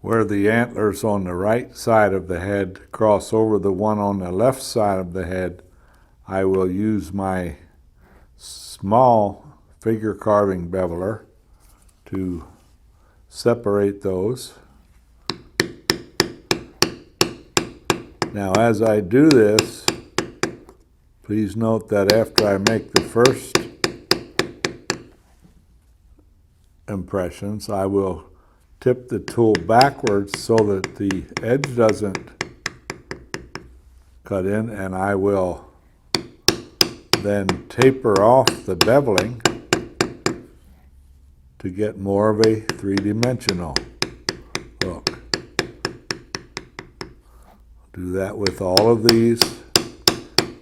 Where the antlers on the right side of the head cross over the one on the left side of the head, I will use my small figure carving beveler to separate those. Now, as I do this, please note that after I make the first impressions, I will tip the tool backwards so that the edge doesn't cut in, and I will then taper off the beveling to get more of a three-dimensional look. Do that with all of these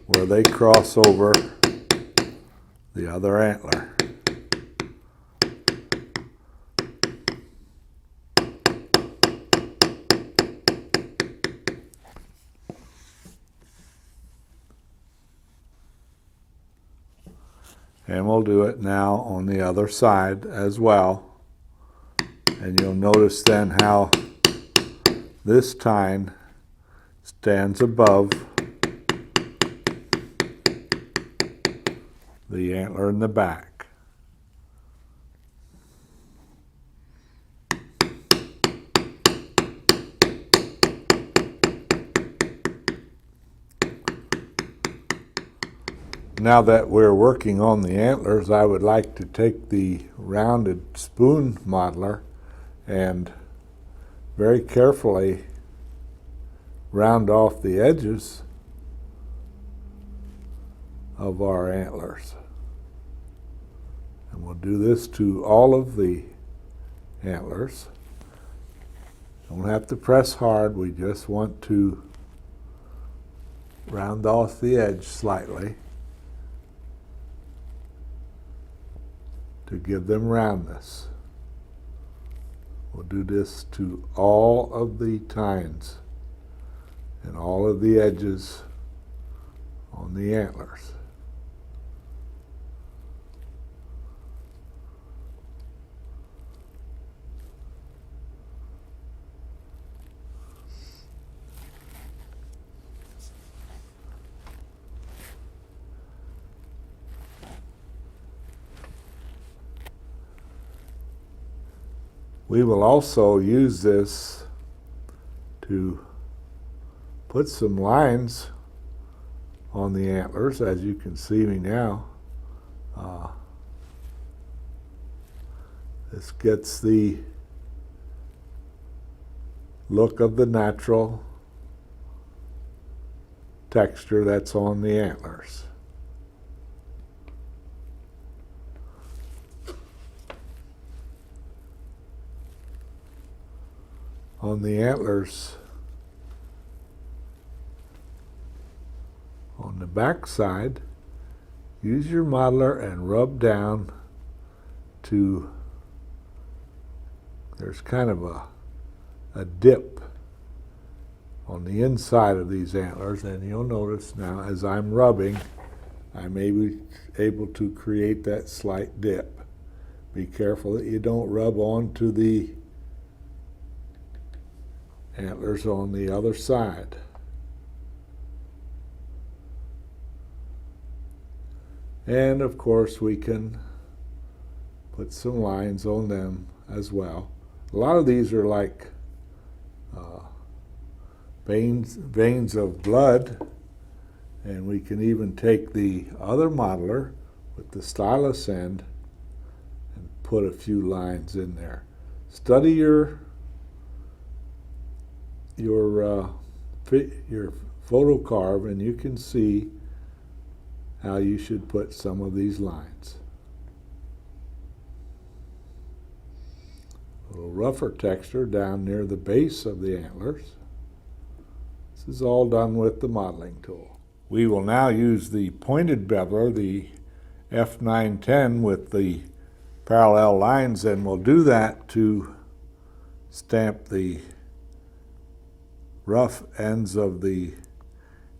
where they cross over the other antler. And we'll do it now on the other side as well. And you'll notice then how this tine stands above the antler in the back. Now that we're working on the antlers, I would like to take the rounded spoon modeler and very carefully round off the edges of our antlers. And we'll do this to all of the antlers. Don't have to press hard, we just want to round off the edge slightly to give them roundness. We'll do this to all of the tines and all of the edges on the antlers. We will also use this to put some lines on the antlers, as you can see me now. This gets the look of the natural texture that's on the antlers. On the antlers on the back side, use your modeler and rub down to, there's kind of a dip on the inside of these antlers, and you'll notice now as I'm rubbing, I'm able to create that slight dip. Be careful that you don't rub onto the antlers on the other side. And of course we can put some lines on them as well. A lot of these are like veins of blood, and we can even take the other modeler with the stylus end and put a few lines in there. Study your photo carve, and you can see how you should put some of these lines. A little rougher texture down near the base of the antlers. This is all done with the modeling tool. We will now use the pointed beveler, the F910, with the parallel lines, and we'll do that to stamp the rough ends of the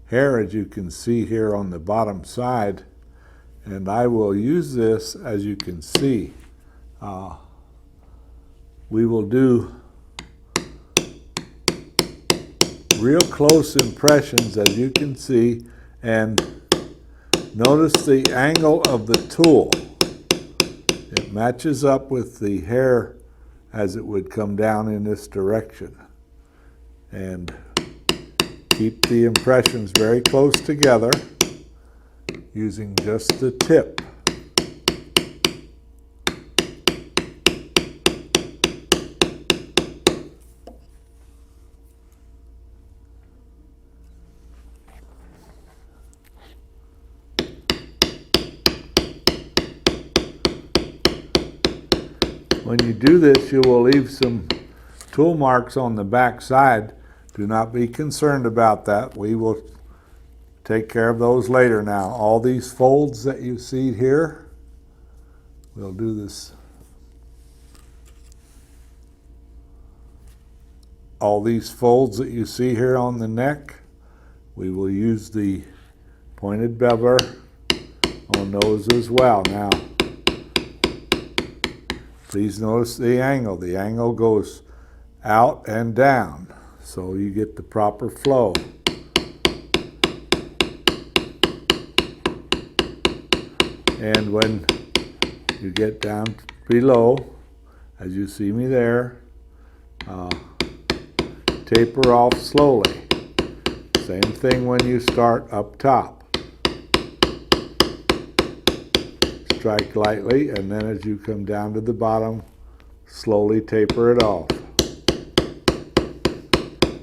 hair, as you can see here on the bottom side. And I will use this, as you can see. We will do real close impressions, as you can see, and notice the angle of the tool. It matches up with the hair as it would come down in this direction. And keep the impressions very close together using just the tip. When you do this, you will leave some tool marks on the back side. Do not be concerned about that. We will take care of those later now. All these folds that you see here, we'll do this. All these folds that you see here on the neck, we will use the pointed beveler on those as well. Now, please notice the angle. The angle goes out and down, so you get the proper flow. And when you get down below, as you see me there, taper off slowly. Same thing when you start up top. Strike lightly, and then as you come down to the bottom, slowly taper it off.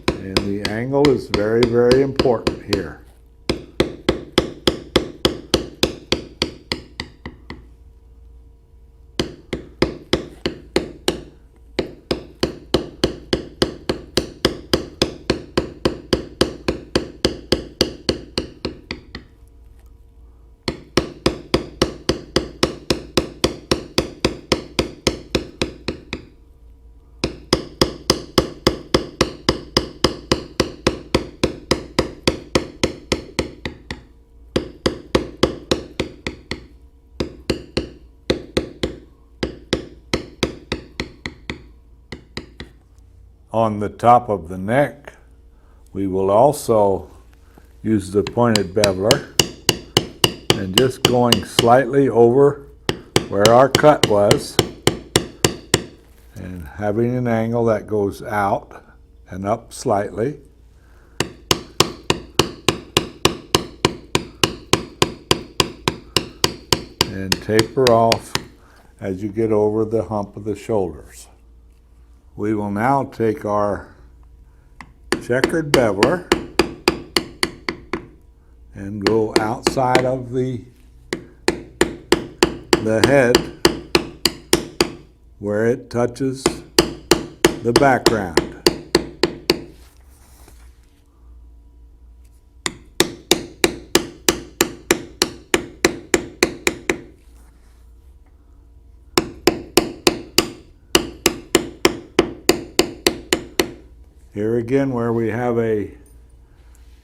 And the angle is very, very important here. On the top of the neck, we will also use the pointed beveler and just going slightly over where our cut was and having an angle that goes out and up slightly. And taper off as you get over the hump of the shoulders. We will now take our checkered beveler and go outside of the head where it touches the background. Here again, where we have a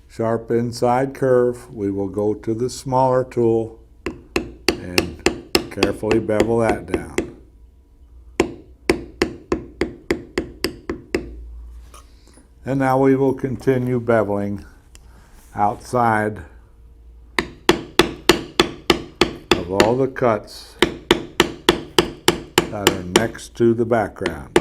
sharp inside curve, we will go to the smaller tool and carefully bevel that down. And now we will continue beveling outside of all the cuts that are next to the background.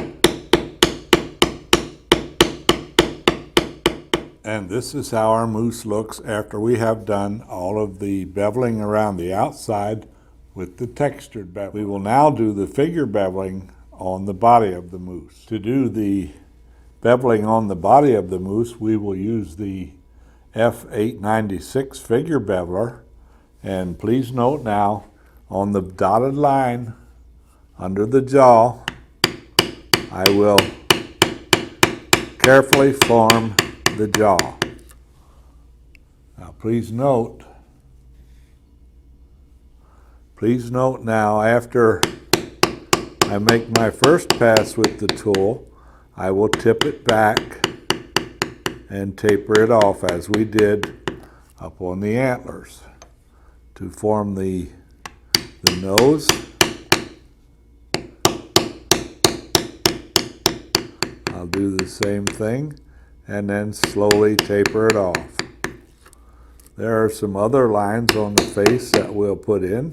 And this is how our moose looks after we have done all of the beveling around the outside with the textured bevel. We will now do the figure beveling on the body of the moose. To do the beveling on the body of the moose, we will use the F896 figure beveler. And please note now, on the dotted line under the jaw, I will carefully form the jaw. Now please note now, after I make my first pass with the tool, I will tip it back and taper it off as we did up on the antlers to form the nose. I'll do the same thing, and then slowly taper it off. There are some other lines on the face that we'll put in,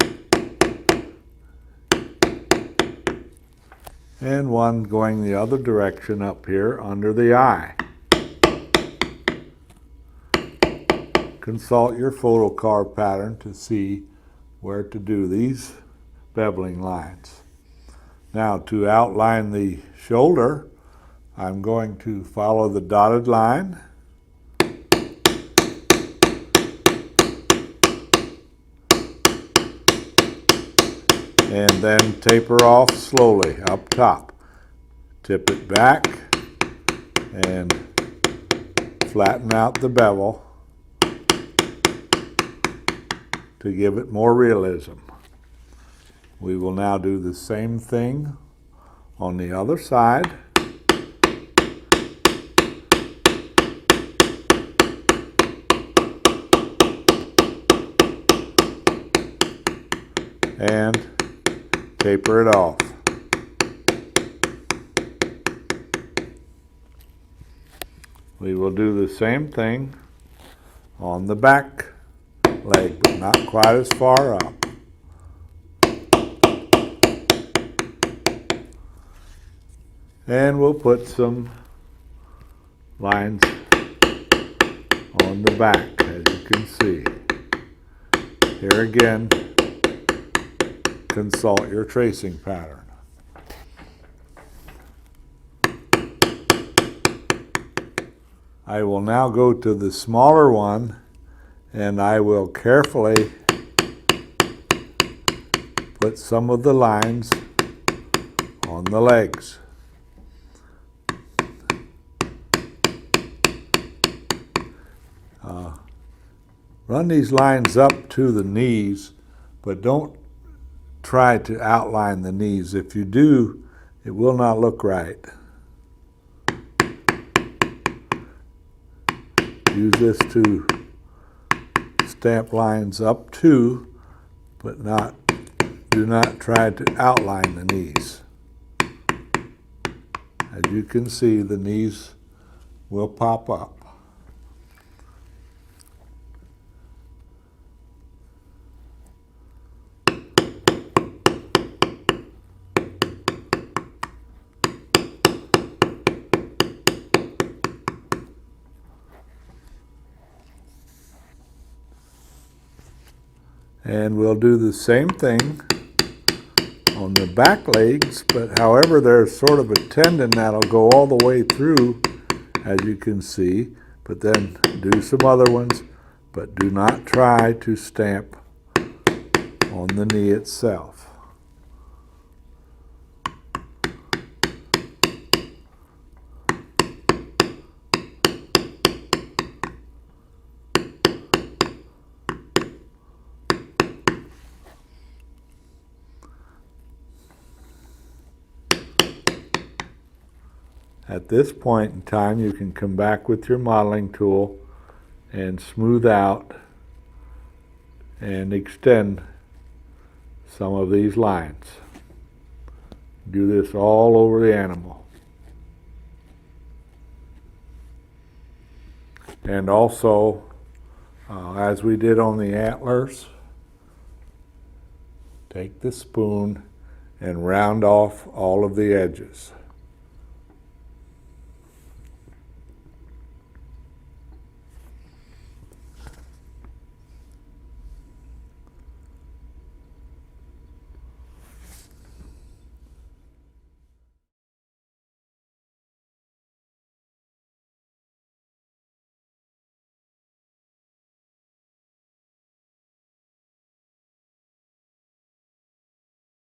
and one going the other direction up here under the eye. Consult your photo card pattern to see where to do these beveling lines. Now, to outline the shoulder, I'm going to follow the dotted line and then taper off slowly up top. Tip it back and flatten out the bevel to give it more realism. We will now do the same thing on the other side. And taper it off. We will do the same thing on the back leg, but not quite as far up. And we'll put some lines on the back, as you can see. Here again, consult your tracing pattern. I will now go to the smaller one, and I will carefully put some of the lines on the legs. Run these lines up to the knees, but don't try to outline the knees. If you do, it will not look right. Use this to stamp lines up to, but do not try to outline the knees. As you can see, the knees will pop up. And we'll do the same thing on the back legs, but however, there's sort of a tendon that'll go all the way through, as you can see, but then do some other ones, but do not try to stamp on the knee itself. At this point in time, you can come back with your modeling tool and smooth out and extend some of these lines. Do this all over the animal. And also, as we did on the antlers, take the spoon and round off all of the edges.